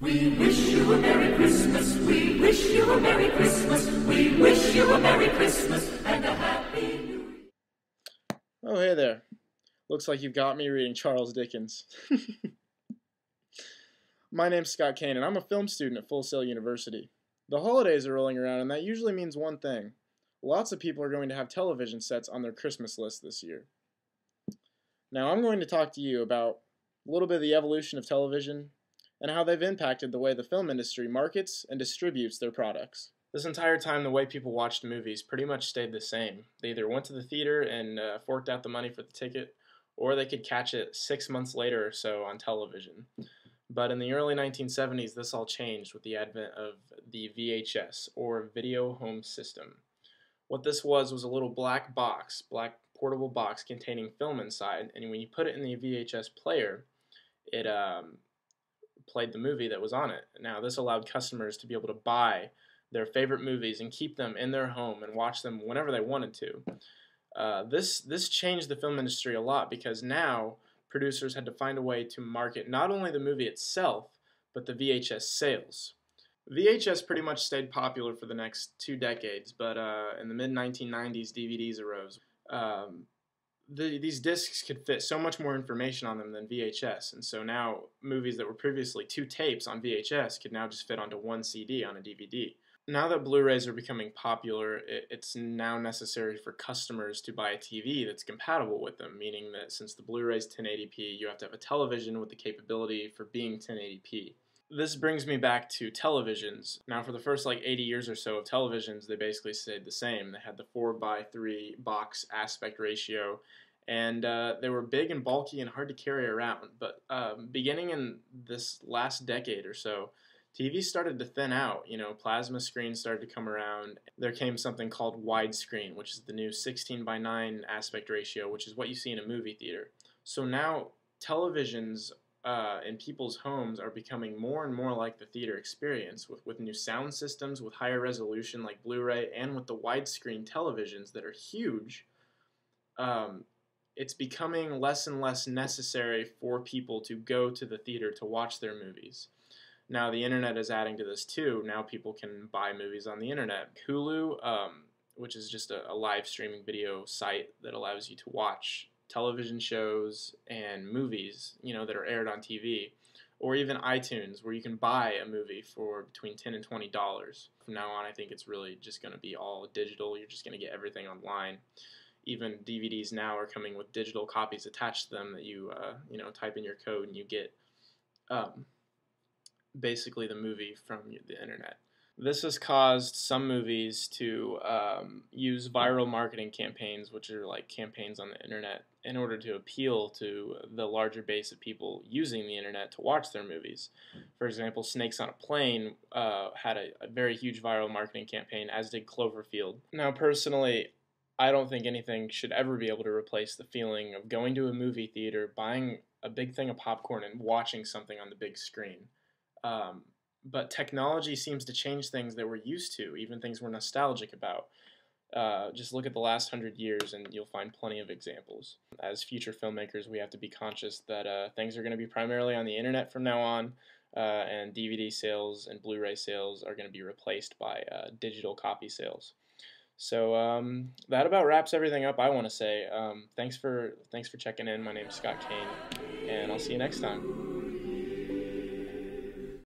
We wish you a Merry Christmas. We wish you a Merry Christmas. We wish you a Merry Christmas and a Happy New Year. Oh, hey there. Looks like you've got me reading Charles Dickens. My name's Scott Cain, and I'm a film student at Full Sail University. The holidays are rolling around, and that usually means one thing. Lots of people are going to have television sets on their Christmas list this year. Now, I'm going to talk to you about a little bit of the evolution of television and how they've impacted the way the film industry markets and distributes their products. This entire time, the way people watched movies pretty much stayed the same. They either went to the theater and forked out the money for the ticket, or they could catch it 6 months later or so on television. But in the early 1970s, this all changed with the advent of the VHS, or Video Home System. What this was a little black portable box containing film inside, and when you put it in the VHS player, it played the movie that was on it. Now, this allowed customers to be able to buy their favorite movies and keep them in their home and watch them whenever they wanted to. This changed the film industry a lot because now producers had to find a way to market not only the movie itself, but the VHS sales. VHS pretty much stayed popular for the next 2 decades, but in the mid-1990s, DVDs arose. These discs could fit so much more information on them than VHS, and so now movies that were previously 2 tapes on VHS could now just fit onto 1 CD on a DVD. Now that Blu-rays are becoming popular, it's now necessary for customers to buy a TV that's compatible with them, meaning that since the Blu-ray is 1080p, you have to have a television with the capability for being 1080p. This brings me back to televisions. Now, for the first 80 years or so of televisions, they basically stayed the same. They had the 4:3 box aspect ratio, and they were big and bulky and hard to carry around. But beginning in this last decade or so, TV started to thin out. Plasma screens started to come around. There came something called widescreen, which is the new 16:9 aspect ratio, which is what you see in a movie theater. So now televisions in people's homes are becoming more and more like the theater experience, with new sound systems, with higher resolution like Blu-ray, and with the widescreen televisions that are huge. It's becoming less and less necessary for people to go to the theater to watch their movies. Now the internet is adding to this too. Now people can buy movies on the internet. Hulu, which is just a live streaming video site that allows you to watch television shows and movies, that are aired on TV, or even iTunes, where you can buy a movie for between $10 and $20. From now on, I think it's really just going to be all digital. You're just going to get everything online. Even DVDs now are coming with digital copies attached to them that you, type in your code and you get basically the movie from the internet. This has caused some movies to use viral marketing campaigns, which are like campaigns on the internet, in order to appeal to the larger base of people using the internet to watch their movies. For example, Snakes on a Plane had a very huge viral marketing campaign, as did Cloverfield. Now, personally, I don't think anything should ever be able to replace the feeling of going to a movie theater, buying a big thing of popcorn, and watching something on the big screen. But technology seems to change things that we're used to, even things we're nostalgic about. Just look at the last 100 years and you'll find plenty of examples. As future filmmakers, we have to be conscious that things are going to be primarily on the internet from now on, and DVD sales and Blu-ray sales are going to be replaced by digital copy sales. So that about wraps everything up I want to say. Thanks for checking in. My name's Scott Cain, and I'll see you next time.